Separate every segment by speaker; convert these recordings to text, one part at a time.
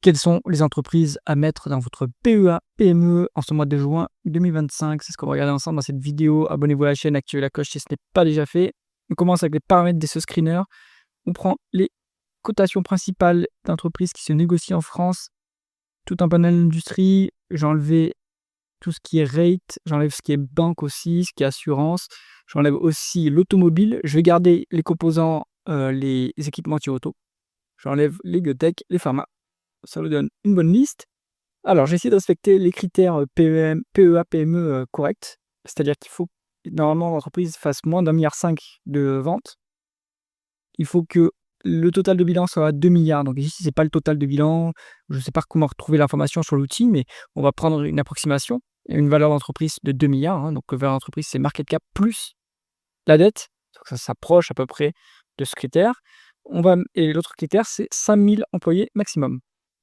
Speaker 1: Quelles sont les entreprises à mettre dans votre PEA, PME en ce mois de juin 2025? C'est ce qu'on va regarder ensemble dans cette vidéo. Abonnez-vous à la chaîne, activez la cloche si ce n'est pas déjà fait. On commence avec les paramètres des screener. On prend les cotations principales d'entreprises qui se négocient en France, tout un panel d'industrie. J'ai enlevé tout ce qui est rate, j'enlève ce qui est banque aussi, ce qui est assurance. J'enlève aussi l'automobile. Je vais garder les composants, les équipementiers auto. J'enlève les biotech, les pharma. Ça vous donne une bonne liste. Alors, j'ai essayé de respecter les critères PEA, PME corrects. C'est-à-dire qu'il faut que normalement l'entreprise fasse moins d'1,5 milliard de ventes. Il faut que le total de bilan soit à 2 milliards. Donc ici, c'est pas le total de bilan. Je ne sais pas comment retrouver l'information sur l'outil, mais on va prendre une approximation et une valeur d'entreprise de 2 milliards. Donc valeur d'entreprise, c'est market cap plus la dette. Donc ça s'approche à peu près de ce critère. Et l'autre critère, c'est 5 000 employés maximum.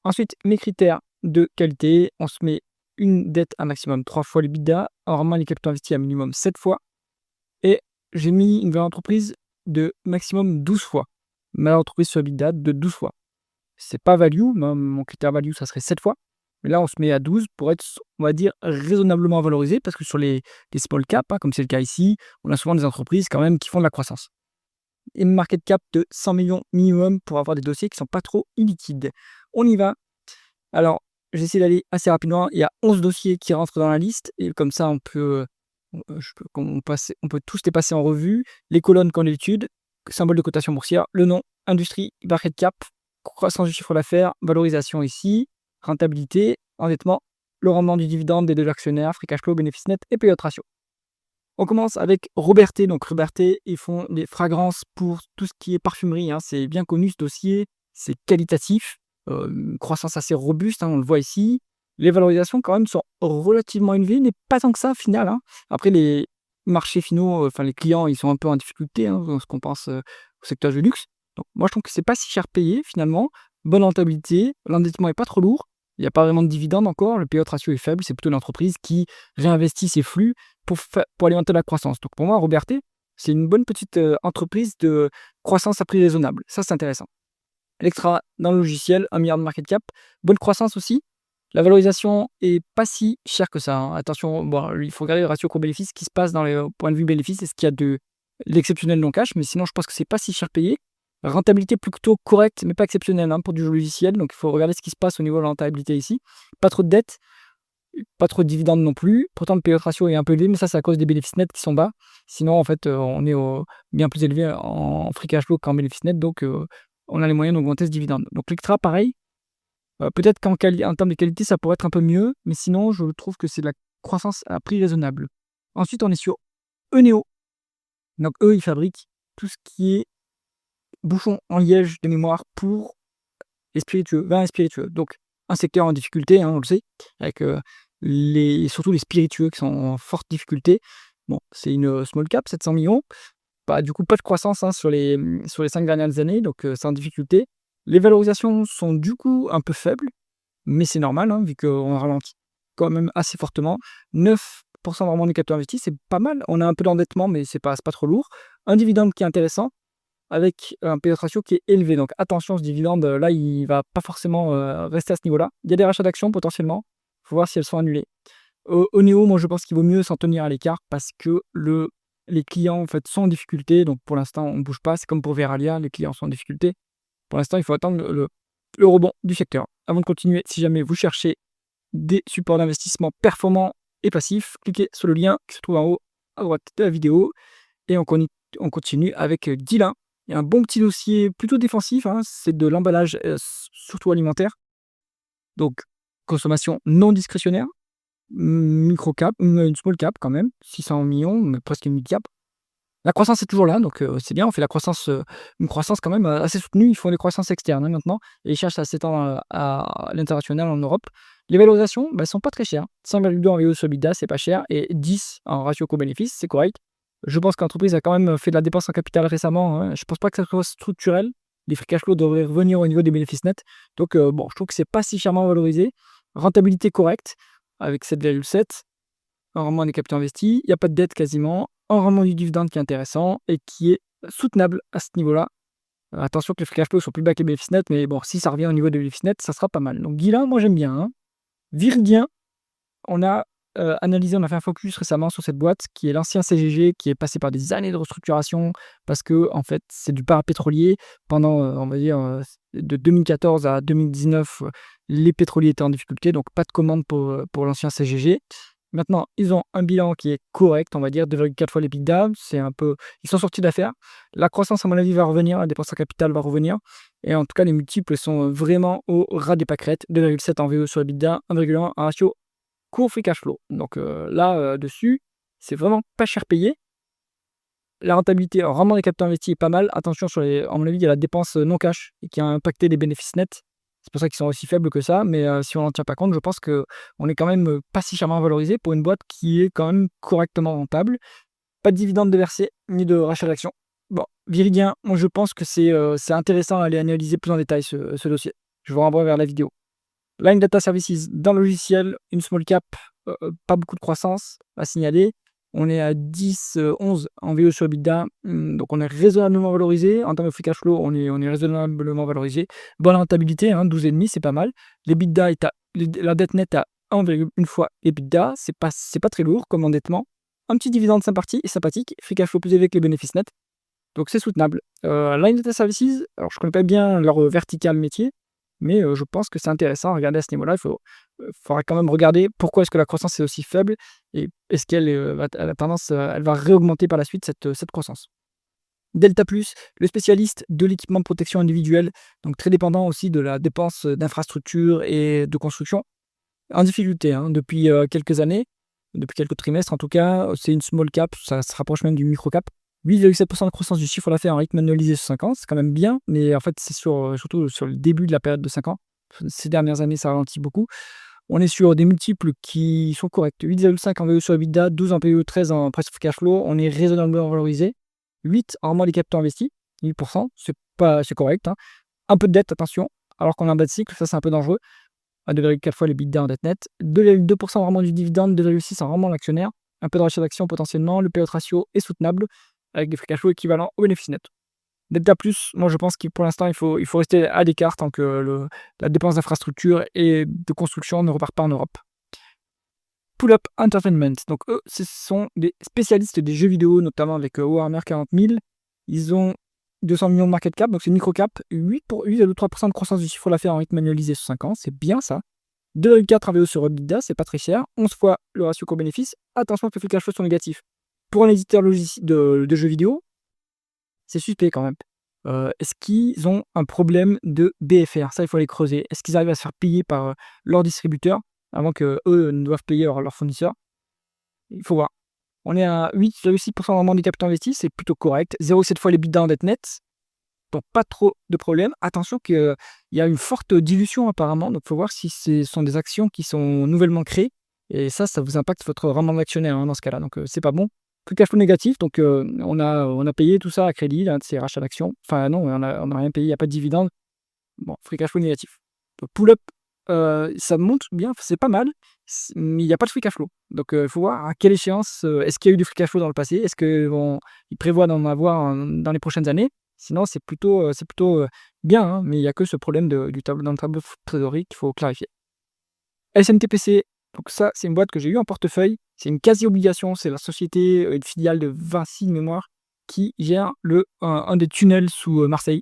Speaker 1: Ensuite, mes critères de qualité, on se met une dette à maximum 3 fois l'EBITDA, rarement les capitaux investis à minimum 7 fois, et j'ai mis une valeur d'entreprise de maximum 12 fois. Ma valeur d'entreprise sur EBITDA de 12 fois. C'est pas value, mon critère value, ça serait 7 fois. Mais là, on se met à 12 pour être, on va dire, raisonnablement valorisé, parce que sur les small cap, comme c'est le cas ici, on a souvent des entreprises quand même qui font de la croissance. Et market cap de 100 millions minimum pour avoir des dossiers qui ne sont pas trop illiquides. On y va. Alors, j'essaie d'aller assez rapidement. Il y a 11 dossiers qui rentrent dans la liste et comme ça, on peut tous les passer en revue. Les colonnes qu'on étude, symbole de cotation boursière, le nom, industrie, market cap, croissance du chiffre d'affaires, valorisation ici, rentabilité, endettement, le rendement du dividende des deux actionnaires, free cash flow, bénéfice net et payout ratio. On commence avec Robertet. Donc Robertet, ils font des fragrances pour tout ce qui est parfumerie. C'est bien connu ce dossier, c'est qualitatif, une croissance assez robuste, on le voit ici. Les valorisations quand même sont relativement élevées, mais pas tant que ça au final. Après les marchés finaux, les clients, ils sont un peu en difficulté, lorsqu'on pense au secteur du luxe. Donc moi je trouve que c'est pas si cher payé finalement, bonne rentabilité, l'endettement est pas trop lourd, il n'y a pas vraiment de dividende encore, le payout ratio est faible, c'est plutôt l'entreprise qui réinvestit ses flux pour alimenter la croissance. Donc pour moi, Robertet, c'est une bonne petite entreprise de croissance à prix raisonnable. Ça, c'est intéressant. L'extra dans le logiciel, 1 milliard de market cap, bonne croissance aussi. La valorisation est pas si chère que ça. Attention, bon, il faut regarder le ratio coût-bénéfice, ce qui se passe dans les points de vue bénéfice, est-ce qu'il y a de l'exceptionnel non cash, mais sinon, je pense que c'est pas si cher payé. Rentabilité plutôt correcte, mais pas exceptionnelle pour du logiciel. Donc, il faut regarder ce qui se passe au niveau de la rentabilité ici. Pas trop de dettes. Pas trop de dividendes non plus. Pourtant, le payout ratio est un peu élevé, mais ça, c'est à cause des bénéfices nets qui sont bas. Sinon, en fait, on est bien plus élevé en free cash flow qu'en bénéfices nets, donc on a les moyens d'augmenter ce dividende. Donc l'extra, pareil, peut-être qu'en termes de qualité, ça pourrait être un peu mieux, mais sinon, je trouve que c'est de la croissance à prix raisonnable. Ensuite, on est sur Eneo. Donc eux, ils fabriquent tout ce qui est bouchons en liège de mémoire pour les spiritueux, vins et spiritueux. Donc un secteur en difficulté, on le sait, avec surtout les spiritueux qui sont en forte difficulté. Bon, c'est une small cap, 700 millions. Du coup, pas de croissance sur les 5 dernières années, donc c'est en difficulté. Les valorisations sont du coup un peu faibles, mais c'est normal, vu qu'on ralentit quand même assez fortement. 9% vraiment du capital investi, c'est pas mal. On a un peu d'endettement, mais c'est pas trop lourd. Un dividende qui est intéressant, avec un payout ratio qui est élevé. Donc attention, ce dividende, là, il va pas forcément rester à ce niveau-là. Il y a des rachats d'actions potentiellement. Il faut voir si elles sont annulées. Au Néo, moi, je pense qu'il vaut mieux s'en tenir à l'écart parce que les clients, en fait, sont en difficulté. Donc pour l'instant, on ne bouge pas. C'est comme pour Veralia, les clients sont en difficulté. Pour l'instant, il faut attendre le rebond du secteur. Avant de continuer, si jamais vous cherchez des supports d'investissement performants et passifs, cliquez sur le lien qui se trouve en haut à droite de la vidéo. Et on continue avec Dylan. Il y a un bon petit dossier plutôt défensif, c'est de l'emballage, surtout alimentaire. Donc, consommation non discrétionnaire, micro cap, une small cap quand même, 600 millions, mais presque une mid cap. La croissance est toujours là, donc c'est bien, on fait une croissance quand même assez soutenue. Ils font des croissances externes maintenant, et ils cherchent à s'étendre à l'international en Europe. Les valorisations, elles sont pas très chères. 5,2 en VO sur EBITDA, c'est pas cher, et 10 en ratio coût-bénéfice, c'est correct. Je pense que l'entreprise a quand même fait de la dépense en capital récemment. Je pense pas que ça soit structurel. Les free cash flow devraient revenir au niveau des bénéfices nets. Donc, je trouve que c'est pas si chèrement valorisé. Rentabilité correcte, avec 7,7. Un rendement des capitaux investis. Il n'y a pas de dette quasiment. Un rendement du dividende qui est intéressant et qui est soutenable à ce niveau-là. Attention que les free cash flow sont plus bas que les bénéfices nets, mais bon, si ça revient au niveau des bénéfices nets, ça sera pas mal. Donc Guilin, moi j'aime bien, hein. Viridien, on a, analysé, on a fait un focus récemment sur cette boîte qui est l'ancien CGG, qui est passé par des années de restructuration parce que en fait, c'est du parapétrolier. Pendant, on va dire, de 2014 à 2019, les pétroliers étaient en difficulté, donc pas de commande pour l'ancien CGG. Maintenant, ils ont un bilan qui est correct, on va dire 2,4 fois l'EBITDA. C'est un peu ils sont sortis d'affaires. La croissance, à mon avis, va revenir, la dépense en capital va revenir et en tout cas, les multiples sont vraiment au ras des pâquerettes. 2,7 en VE sur EBITDA, 1,1 en ratio court free cash flow. Donc là, dessus, c'est vraiment pas cher payé. La rentabilité, alors rendement des capitaux investis est pas mal. Attention sur les à mon avis, il y a la dépense, non cash et qui a impacté les bénéfices nets. C'est pour ça qu'ils sont aussi faibles que ça, mais si on n'en tient pas compte, je pense qu'on est quand même, pas si chèrement valorisé pour une boîte qui est quand même correctement rentable. Pas de dividendes de versés, ni de rachat d'actions. Bon, Viridien, moi je pense que c'est intéressant à aller analyser plus en détail ce dossier. Je vous renvoie vers la vidéo. Line Data Services dans le logiciel, une small cap, pas beaucoup de croissance à signaler. On est à 10, 11 en VE sur EBITDA, donc on est raisonnablement valorisé. En termes de free cash flow, on est raisonnablement valorisé. Bonne rentabilité, hein, 12,5, c'est pas mal. L'EBITDA est à la dette nette à 1,1 fois EBITDA, c'est pas très lourd comme endettement. Un petit dividende sympathique, free cash flow plus élevé que les bénéfices nets, donc c'est soutenable. Line Data Services, alors je connais pas bien leur vertical métier, mais je pense que c'est intéressant à regarder à ce niveau-là. Faudra quand même regarder pourquoi est-ce que la croissance est aussi faible et est-ce qu'elle, elle a tendance, elle va réaugmenter par la suite cette croissance. Delta Plus, le spécialiste de l'équipement de protection individuelle, donc très dépendant aussi de la dépense, d'infrastructures et de construction. En difficulté, hein, depuis, quelques années, depuis quelques trimestres en tout cas. C'est une small cap, ça se rapproche même du micro cap. 8,7% de croissance du chiffre d'affaires en rythme annualisé sur 5 ans, c'est quand même bien, mais en fait, c'est surtout sur le début de la période de 5 ans. Ces dernières années, ça ralentit beaucoup. On est sur des multiples qui sont corrects. 8,5 en VE sur EBITDA, 12 en PE, 13 en price to cash flow. On est raisonnablement valorisé. 8 en rendement des capitaux investis, 8%, c'est correct, hein. Un peu de dette, attention, alors qu'on est en bas de cycle, ça c'est un peu dangereux. À 2,4 fois les l'EBITDA en dette nette. 2,2% en rendement du dividende, 2,6 en rendement de l'actionnaire. Un peu de rachat d'actions potentiellement. Le payout ratio est soutenable avec des free cash flow équivalents au bénéfice net. Delta Plus, moi je pense que pour l'instant, il faut rester à l'écart tant que la dépense d'infrastructure et de construction ne repart pas en Europe. Pull Up Entertainment, donc eux, ce sont des spécialistes des jeux vidéo, notamment avec Warhammer 40 000. Ils ont 200 millions de market cap, donc c'est une micro cap. 8,3% de croissance du chiffre d'affaires en rythme annualisé sur 5 ans, c'est bien ça. 2,4 en VO sur EBITDA, c'est pas très cher. 11 fois le ratio coût-bénéfice. Attention que les free cash flow sont négatifs. Pour un éditeur de jeux vidéo, c'est suspect quand même. Est-ce qu'ils ont un problème de BFR? Ça, il faut aller creuser. Est-ce qu'ils arrivent à se faire payer par leurs distributeurs avant qu'eux ne doivent payer leurs fournisseurs? Il faut voir. On est à 8,6% de rendement des capitaux investis, c'est plutôt correct. 0,7 fois les l'EBITDA en dette nette, donc pas trop de problème. Attention qu'il y a une forte dilution apparemment, donc il faut voir si ce sont des actions qui sont nouvellement créées. Et ça vous impacte votre rendement d'actionnaire, hein, dans ce cas-là, donc c'est pas bon. Free cash flow négatif, donc on a payé tout ça à crédit, là, de ces rachats d'actions. Enfin non, on a rien payé, il n'y a pas de dividende. Bon, free cash flow négatif. Donc pull-up, ça montre bien, c'est pas mal, mais il n'y a pas de free cash flow. Donc il faut voir à quelle échéance, est-ce qu'il y a eu du free cash flow dans le passé? Est-ce qu'ils prévoient d'en avoir dans les prochaines années? Sinon, c'est plutôt bien, hein, mais il n'y a que ce problème dans le tableau de trésorerie qu'il faut clarifier. SNTPC, donc ça, c'est une boîte que j'ai eue en portefeuille. C'est une quasi-obligation, c'est la société, une filiale de Vinci de mémoire, qui gère un des tunnels sous Marseille.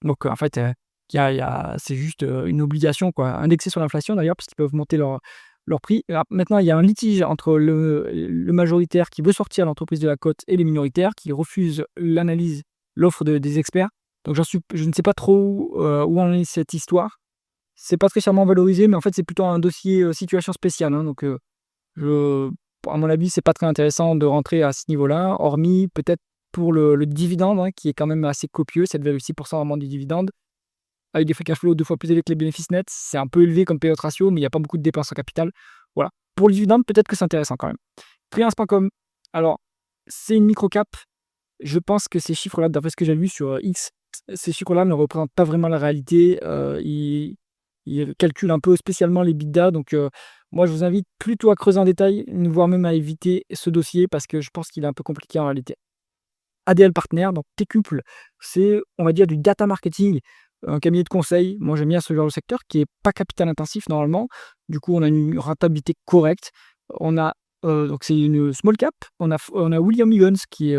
Speaker 1: Donc en fait, c'est juste une obligation, quoi, indexée sur l'inflation d'ailleurs, parce qu'ils peuvent monter leur prix. Alors, maintenant, il y a un litige entre le majoritaire qui veut sortir l'entreprise de la cote et les minoritaires qui refusent l'offre des experts. Donc je ne sais pas trop où en est cette histoire. C'est pas très chèrement valorisé, mais en fait, c'est plutôt un dossier situation spéciale, hein, donc à mon avis, c'est pas très intéressant de rentrer à ce niveau-là, hormis peut-être pour le dividende, hein, qui est quand même assez copieux, 7,6% vraiment du dividende, avec des free cash flow 2 fois plus élevés que les bénéfices nets. C'est un peu élevé comme payout ratio, mais il n'y a pas beaucoup de dépenses en capital. Voilà. Pour le dividende, peut-être que c'est intéressant quand même. Freelance.com, alors, c'est une micro-cap. Je pense que ces chiffres-là, d'après ce que j'ai vu sur X, ces chiffres-là ne représentent pas vraiment la réalité. Ils calculent un peu spécialement les bidas, donc moi, je vous invite plutôt à creuser en détail, voire même à éviter ce dossier, parce que je pense qu'il est un peu compliqué en réalité. ADL Partner, donc Tcuple, c'est, on va dire, du data marketing, un cabinet de conseil. Moi, j'aime bien ce genre de secteur qui est pas capital intensif normalement. Du coup, on a une rentabilité correcte. On a, donc c'est une small cap. On a William Higgins qui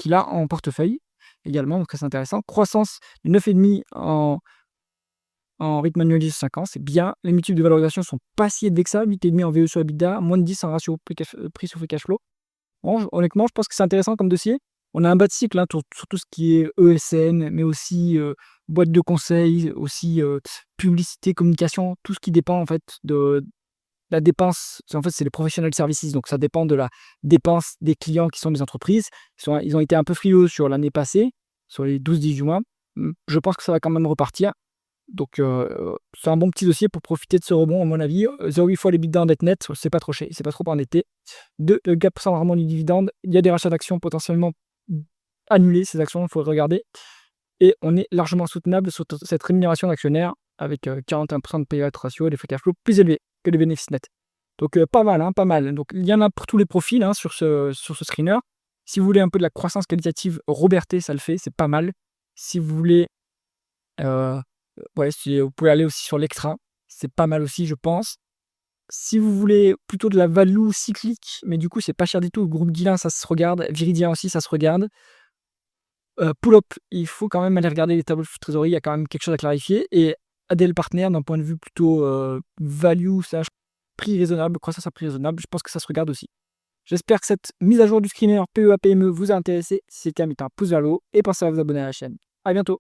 Speaker 1: l'a en portefeuille également, donc ça, c'est intéressant. Croissance de 9,5 en rythme annualisé sur 5 ans, c'est bien. Les multiples de valorisation sont pas si élevés que ça, 8,5 en VE sur EBITDA, moins de 10 en ratio prix sur free cash flow. Bon, honnêtement, je pense que c'est intéressant comme dossier. On a un bas de cycle, hein, sur tout ce qui est ESN, mais aussi boîte de conseil, aussi publicité, communication, tout ce qui dépend en fait de la dépense. En fait, c'est les professional services, donc ça dépend de la dépense des clients qui sont des entreprises. Ils ont été un peu frileux sur l'année passée, sur les 12-18 mois. Je pense que ça va quand même repartir. Donc, c'est un bon petit dossier pour profiter de ce rebond, à mon avis. 0,8 fois l'EBITDA en dette nette, c'est pas trop cher, c'est pas trop endetté. 2, le gap sans rendement du dividende. Il y a des rachats d'actions potentiellement annulés, ces actions, il faut regarder. Et on est largement soutenable sur cette rémunération d'actionnaire avec 41% de payout ratio et des free cash flow plus élevés que les bénéfices nets. Donc, pas mal, hein, pas mal. Donc, il y en a pour tous les profils hein, sur ce screener. Si vous voulez un peu de la croissance qualitative, Robertet, ça le fait, c'est pas mal. Si vous voulez ouais, vous pouvez aller aussi sur l'Extra, c'est pas mal aussi, je pense. Si vous voulez plutôt de la value cyclique, mais du coup, c'est pas cher du tout, le groupe Guillain, ça se regarde, Viridien aussi, ça se regarde. Pull-up, il faut quand même aller regarder les tableaux de trésorerie, il y a quand même quelque chose à clarifier. Et ADL Partner, d'un point de vue plutôt value, prix raisonnable, croissance à prix raisonnable, je pense que ça se regarde aussi. J'espère que cette mise à jour du screener PEA-PME vous a intéressé. Si c'est le cas, mettez un pouce vers le haut et pensez à vous abonner à la chaîne. À bientôt.